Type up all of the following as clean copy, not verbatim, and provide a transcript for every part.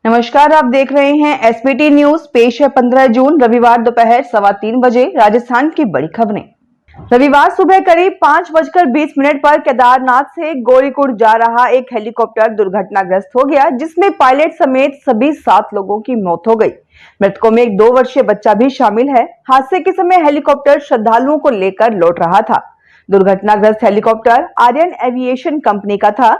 नमस्कार, आप देख रहे हैं एसबीटी न्यूज। पेश है 15 जून रविवार दोपहर 3:15 बजे राजस्थान की बड़ी खबरें। रविवार सुबह करीब 5:20 पर केदारनाथ से गौरीकुंड जा रहा एक हेलीकॉप्टर दुर्घटनाग्रस्त हो गया, जिसमें पायलट समेत सभी 7 लोगों की मौत हो गई। मृतकों में एक 2 वर्षीय बच्चा भी शामिल है। हादसे के समय हेलीकॉप्टर श्रद्धालुओं को लेकर लौट रहा था। दुर्घटनाग्रस्त हेलीकॉप्टर आर्यन एविएशन कंपनी का था।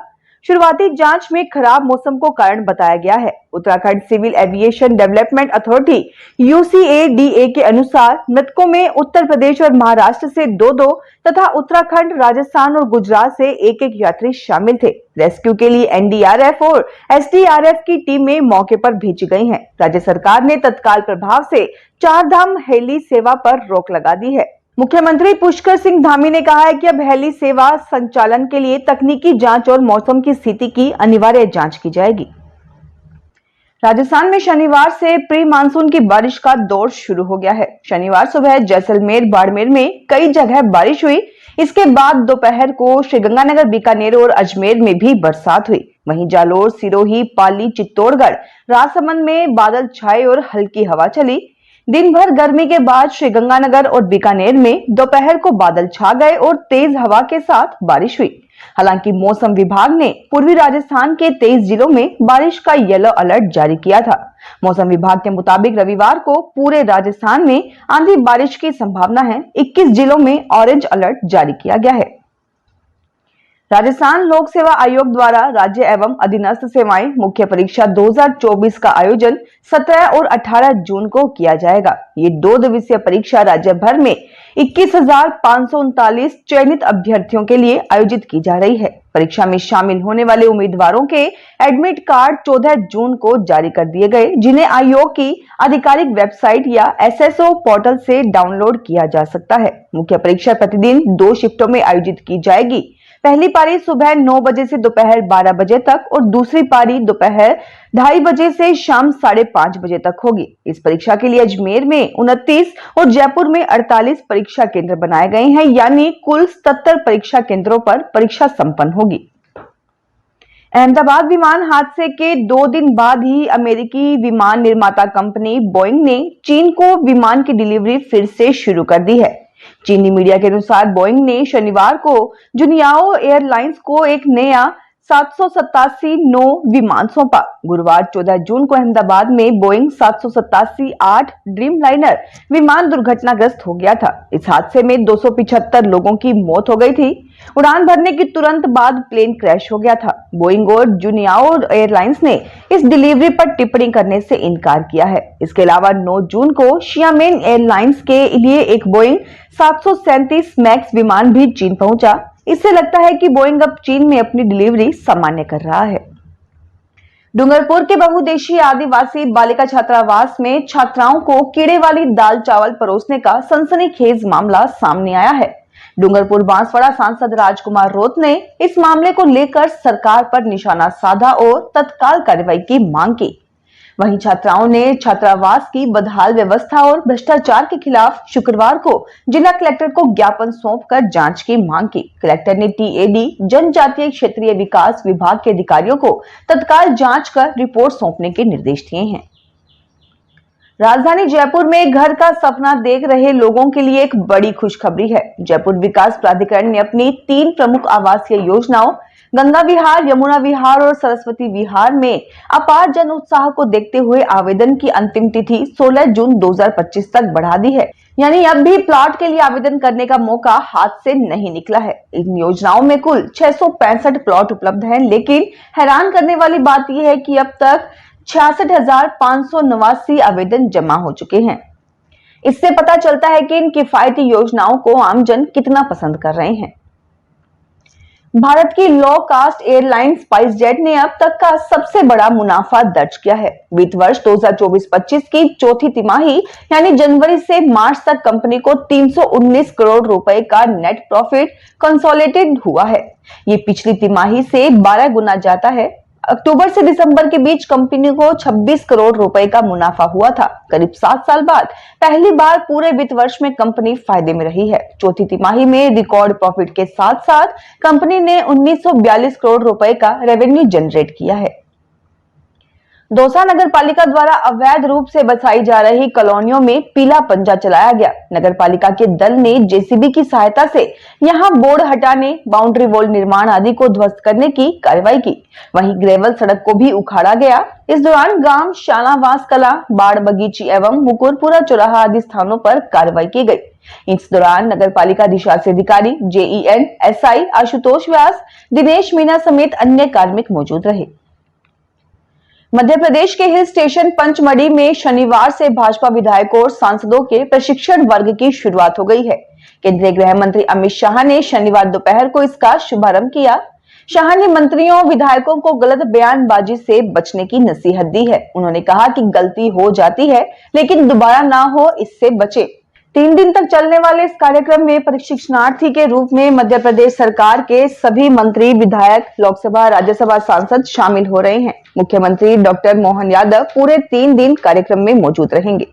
शुरुआती जांच में खराब मौसम को कारण बताया गया है। Uttarakhand civil aviation development authority UCADA के अनुसार मृतकों में उत्तर प्रदेश और महाराष्ट्र से 2-2 तथा उत्तराखंड, राजस्थान और गुजरात से 1-1 यात्री शामिल थे। रेस्क्यू के लिए NDRF और SDRF की टीमें मौके पर भेजी गई हैं। राज्य सरकार ने तत्काल प्रभाव से 4 धाम हेली सेवा पर रोक लगा दी है। मुख्यमंत्री पुष्कर सिंह धामी ने कहा है कि अब हेली सेवा संचालन के लिए तकनीकी जांच और मौसम की स्थिति की अनिवार्य जांच की जाएगी। राजस्थान में शनिवार से प्री मानसून की बारिश का दौर शुरू हो गया है। शनिवार सुबह जैसलमेर, बाड़मेर में कई जगह बारिश हुई। इसके बाद दोपहर को श्रीगंगानगर, बीकानेर और अजमेर में भी बरसात हुई। वहीं जालोर, सिरोही, पाली, चित्तौड़गढ़, राजसमंद में बादल छाए और हल्की हवा चली। दिन भर गर्मी के बाद श्रीगंगानगर और बीकानेर में दोपहर को बादल छा गए और तेज हवा के साथ बारिश हुई। हालांकि मौसम विभाग ने पूर्वी राजस्थान के 23 जिलों में बारिश का येलो अलर्ट जारी किया था। मौसम विभाग के मुताबिक रविवार को पूरे राजस्थान में आंधी बारिश की संभावना है। 21 जिलों में ऑरेंज अलर्ट जारी किया गया है। राजस्थान लोक सेवा आयोग द्वारा राज्य एवं अधीनस्थ सेवाएं मुख्य परीक्षा 2024 का आयोजन 17 और 18 जून को किया जाएगा। ये 2 दिवसीय परीक्षा राज्य भर में 21,539 चयनित अभ्यर्थियों के लिए आयोजित की जा रही है। परीक्षा में शामिल होने वाले उम्मीदवारों के एडमिट कार्ड 14 जून को जारी कर दिए गए, जिन्हें आयोग की आधिकारिक वेबसाइट या SSO पोर्टल से डाउनलोड किया जा सकता है। मुख्य परीक्षा प्रतिदिन 2 शिफ्टों में आयोजित की जाएगी। पहली पारी सुबह 9 बजे से दोपहर 12 बजे तक और दूसरी पारी दोपहर 2:30 बजे से शाम 5:30 बजे तक होगी। इस परीक्षा के लिए अजमेर में 29 और जयपुर में 48 परीक्षा केंद्र बनाए गए हैं, यानी कुल 77 परीक्षा केंद्रों पर परीक्षा संपन्न होगी। अहमदाबाद विमान हादसे के 2 दिन बाद ही अमेरिकी विमान निर्माता कंपनी बोइंग ने चीन को विमान की डिलीवरी फिर से शुरू कर दी है। चीनी मीडिया के अनुसार बोइंग ने शनिवार को जुनियाओ एयरलाइंस को एक नया 787-9 विमान सौंपा। गुरुवार 14 जून को अहमदाबाद में बोइंग 787-8 ड्रीमलाइनर विमान दुर्घटनाग्रस्त हो गया था। इस हादसे में 275 लोगों की मौत हो गई थी। उड़ान भरने के तुरंत बाद प्लेन क्रैश हो गया था। बोइंग और जुनियाओ एयरलाइंस ने इस डिलीवरी पर टिप्पणी करने से इनकार किया है। इसके अलावा 9 जून को शियामेन एयरलाइंस के लिए एक बोइंग 737 मैक्स विमान भी चीन पहुंचा। इससे लगता है कि बोइंग अब चीन में अपनी डिलीवरी सामान्य कर रहा है। डूंगरपुर के बहुउद्देशीय आदिवासी बालिका छात्रावास में छात्राओं को कीड़े वाली दाल चावल परोसने का सनसनीखेज मामला सामने आया है। डूंगरपुर बांसवाड़ा सांसद राजकुमार रोत ने इस मामले को लेकर सरकार पर निशाना साधा और तत्काल कार्रवाई की मांग की। वहीं छात्राओं ने छात्रावास की बदहाल व्यवस्था और भ्रष्टाचार के खिलाफ शुक्रवार को जिला कलेक्टर को ज्ञापन सौंपकर जांच की मांग की। कलेक्टर ने TAD जनजातीय क्षेत्रीय विकास विभाग के अधिकारियों को तत्काल जांच कर रिपोर्ट सौंपने के निर्देश दिए हैं। राजधानी जयपुर में घर का सपना देख रहे लोगों के लिए एक बड़ी खुशखबरी है। जयपुर विकास प्राधिकरण ने अपनी 3 प्रमुख आवासीय योजनाओं गंगा विहार, यमुना विहार और सरस्वती विहार में अपार जन उत्साह को देखते हुए आवेदन की अंतिम तिथि 16 जून 2025 तक बढ़ा दी है। यानी अब भी प्लॉट के लिए आवेदन करने का मौका हाथ से नहीं निकला है। इन योजनाओं में कुल 665 प्लॉट उपलब्ध हैं, लेकिन हैरान करने वाली बात यह है कि अब तक 66,589 आवेदन जमा हो चुके हैं। इससे पता चलता है कि इन किफायती योजनाओं को आमजन कितना पसंद कर रहे हैं। भारत की लो कास्ट एयरलाइन स्पाइसजेट ने अब तक का सबसे बड़ा मुनाफा दर्ज किया है। वित्त वर्ष 2024-25 की चौथी तिमाही यानी जनवरी से मार्च तक कंपनी को 319 करोड़ रुपए का नेट प्रॉफिट कंसोलिडेटेड हुआ है। ये पिछली तिमाही से 12 गुना ज्यादा है। अक्टूबर से दिसंबर के बीच कंपनी को 26 करोड़ रुपए का मुनाफा हुआ था। करीब 7 साल बाद पहली बार पूरे वित्त वर्ष में कंपनी फायदे में रही है। चौथी तिमाही में रिकॉर्ड प्रॉफिट के साथ साथ कंपनी ने 1942 करोड़ रुपए का रेवेन्यू जनरेट किया है। दौसा नगर पालिका द्वारा अवैध रूप से बसाई जा रही कॉलोनियों में पीला पंजा चलाया गया। नगर पालिका के दल ने जेसीबी की सहायता से यहां बोर्ड हटाने, बाउंड्री वॉल निर्माण आदि को ध्वस्त करने की कार्रवाई की। वहीं ग्रेवल सड़क को भी उखाड़ा गया। इस दौरान गांव शालावास कला, बाड़ बगीची एवं मुकुरपुरा चौराहा आदि स्थानों पर कार्रवाई की गई। इस दौरान नगर पालिका अधिशासी अधिकारी जेईएन एसआई आशुतोष व्यास, दिनेश मीना समेत अन्य कार्मिक मौजूद रहे। मध्य प्रदेश के हिल स्टेशन पंचमढ़ी में शनिवार से भाजपा विधायकों और सांसदों के प्रशिक्षण वर्ग की शुरुआत हो गई है। केंद्रीय गृह मंत्री अमित शाह ने शनिवार दोपहर को इसका शुभारंभ किया। शाह ने मंत्रियों और विधायकों को गलत बयानबाजी से बचने की नसीहत दी है। उन्होंने कहा कि गलती हो जाती है, लेकिन दोबारा ना हो, इससे बचे। 3 दिन तक चलने वाले इस कार्यक्रम में प्रशिक्षणार्थी के रूप में मध्य प्रदेश सरकार के सभी मंत्री, विधायक, लोकसभा, राज्यसभा सांसद शामिल हो रहे हैं। मुख्यमंत्री डॉक्टर मोहन यादव पूरे 3 दिन कार्यक्रम में मौजूद रहेंगे।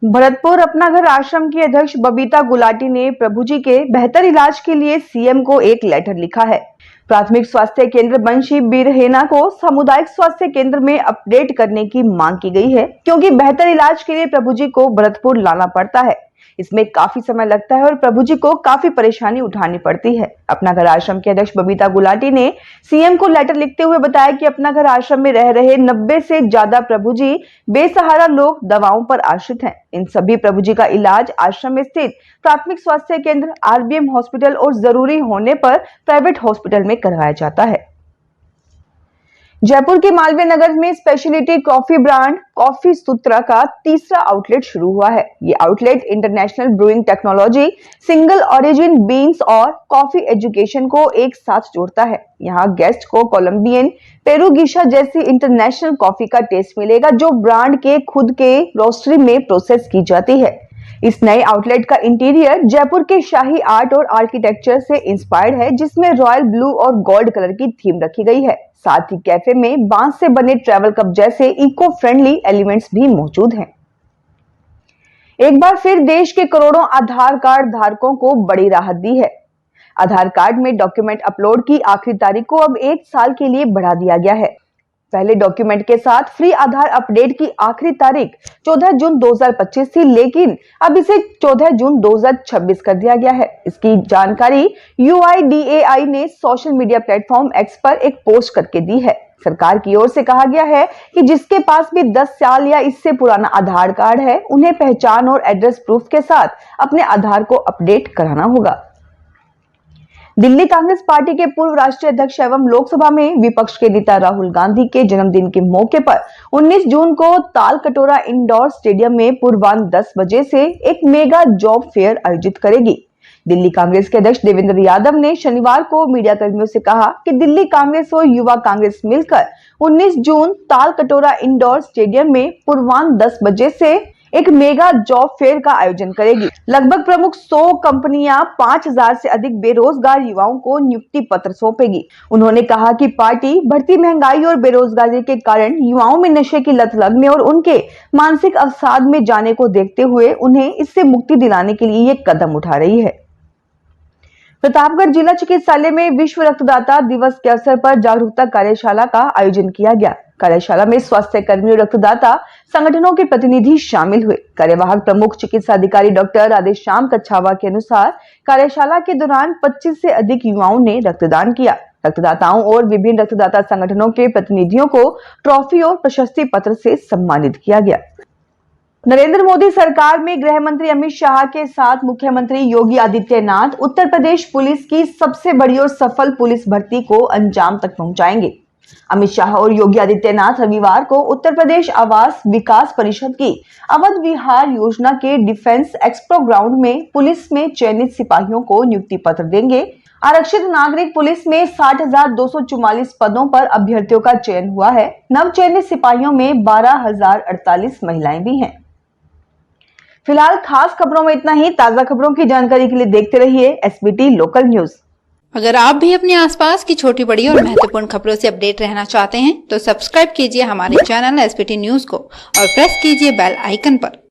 भरतपुर अपना घर आश्रम की अध्यक्ष बबीता गुलाटी ने प्रभु जी के बेहतर इलाज के लिए सीएम को एक लेटर लिखा है। प्राथमिक स्वास्थ्य केंद्र बंशी बिरहेना को सामुदायिक स्वास्थ्य केंद्र में अपडेट करने की मांग की गई है, क्योंकि बेहतर इलाज के लिए प्रभु जी को भरतपुर लाना पड़ता है। इसमें काफी समय लगता है और प्रभु जी को काफी परेशानी उठानी पड़ती है। अपना घर आश्रम के अध्यक्ष बबीता गुलाटी ने सीएम को लेटर लिखते हुए बताया कि अपना घर आश्रम में रह रहे 90 से ज्यादा प्रभु जी बेसहारा लोग दवाओं पर आश्रित हैं। इन सभी प्रभु जी का इलाज आश्रम में स्थित प्राथमिक स्वास्थ्य केंद्र, आरबीएम हॉस्पिटल और जरूरी होने पर प्राइवेट हॉस्पिटल में करवाया जाता है। जयपुर के मालवीय नगर में स्पेशलिटी कॉफी ब्रांड कॉफी सूत्रा का तीसरा आउटलेट शुरू हुआ है। ये outlet international brewing technology, single origin beans और कॉफी एजुकेशन को एक साथ जोड़ता है। यहाँ गेस्ट को कोलंबियन, पेरुगीशा जैसी इंटरनेशनल कॉफी का टेस्ट मिलेगा, जो ब्रांड के खुद के रोस्टरी में प्रोसेस की जाती है। इस नए आउटलेट का इंटीरियर जयपुर के शाही आर्ट और आर्किटेक्चर से इंस्पायर्ड है, जिसमें रॉयल ब्लू और गोल्ड कलर की थीम रखी गई है। साथ ही कैफे में बांस से बने ट्रैवल कप जैसे इको फ्रेंडली एलिमेंट्स भी मौजूद हैं। एक बार फिर देश के करोड़ों आधार कार्ड धारकों को बड़ी राहत दी है। आधार कार्ड में डॉक्यूमेंट अपलोड की आखिरी तारीख को अब 1 साल के लिए बढ़ा दिया गया है। पहले डॉक्यूमेंट के साथ फ्री आधार अपडेट की आखिरी तारीख 14 जून 2025 थी, लेकिन अब इसे 14 जून 2026 कर दिया गया है। इसकी जानकारी UIDAI ने सोशल मीडिया प्लेटफॉर्म एक्स पर एक पोस्ट करके दी है। सरकार की ओर से कहा गया है कि जिसके पास भी 10 साल या इससे पुराना आधार कार्ड है, उन्हें पहचान और एड्रेस प्रूफ के साथ अपने आधार को अपडेट कराना होगा। दिल्ली कांग्रेस पार्टी के पूर्व राष्ट्रीय अध्यक्ष एवं लोकसभा में विपक्ष के नेता राहुल गांधी के जन्मदिन के मौके पर 19 जून को तालकटोरा इंडोर स्टेडियम में पूर्वाह्न 10 बजे से एक मेगा जॉब फेयर आयोजित करेगी। दिल्ली कांग्रेस के अध्यक्ष देवेंद्र यादव ने शनिवार को मीडिया कर्मियों से कहा कि दिल्ली कांग्रेस और युवा कांग्रेस मिलकर 19 जून तालकटोरा इंडोर स्टेडियम में पूर्वाह्न 10 बजे से एक मेगा जॉब फेयर का आयोजन करेगी। लगभग प्रमुख 100 कंपनियां 5000 से अधिक बेरोजगार युवाओं को नियुक्ति पत्र सौंपेगी। उन्होंने कहा कि पार्टी बढ़ती महंगाई और बेरोजगारी के कारण युवाओं में नशे की लत लगने और उनके मानसिक अवसाद में जाने को देखते हुए उन्हें इससे मुक्ति दिलाने के लिए ये कदम उठा रही है। प्रतापगढ़ जिला चिकित्सालय में विश्व रक्तदाता दिवस के अवसर पर जागरूकता कार्यशाला का आयोजन किया गया। कार्यशाला में स्वास्थ्य कर्मियों, रक्तदाता संगठनों के प्रतिनिधि शामिल हुए। कार्यवाहक प्रमुख चिकित्सा अधिकारी डॉक्टर राधेश्याम कच्छावा के अनुसार कार्यशाला के दौरान 25 से अधिक युवाओं ने रक्तदान किया। रक्तदाताओं और विभिन्न रक्तदाता संगठनों के प्रतिनिधियों को ट्रॉफी और प्रशस्ति पत्र से सम्मानित किया गया। नरेंद्र मोदी सरकार में गृह मंत्री अमित शाह के साथ मुख्यमंत्री योगी आदित्यनाथ उत्तर प्रदेश पुलिस की सबसे बड़ी और सफल पुलिस भर्ती को अंजाम तक पहुंचाएंगे। अमित शाह और योगी आदित्यनाथ रविवार को उत्तर प्रदेश आवास विकास परिषद की अवध विहार योजना के डिफेंस एक्सपो ग्राउंड में पुलिस में चयनित सिपाहियों को नियुक्ति पत्र देंगे। आरक्षित नागरिक पुलिस में 60,244 पदों पर अभ्यर्थियों का चयन हुआ है। नव चयनित सिपाहियों में 12,048 महिलाएं भी हैं। फिलहाल खास खबरों में इतना ही। ताजा खबरों की जानकारी के लिए देखते रहिए SBT लोकल न्यूज। अगर आप भी अपने आसपास की छोटी बड़ी और महत्वपूर्ण खबरों से अपडेट रहना चाहते हैं तो सब्सक्राइब कीजिए हमारे चैनल SBT न्यूज को और प्रेस कीजिए बेल आइकन पर।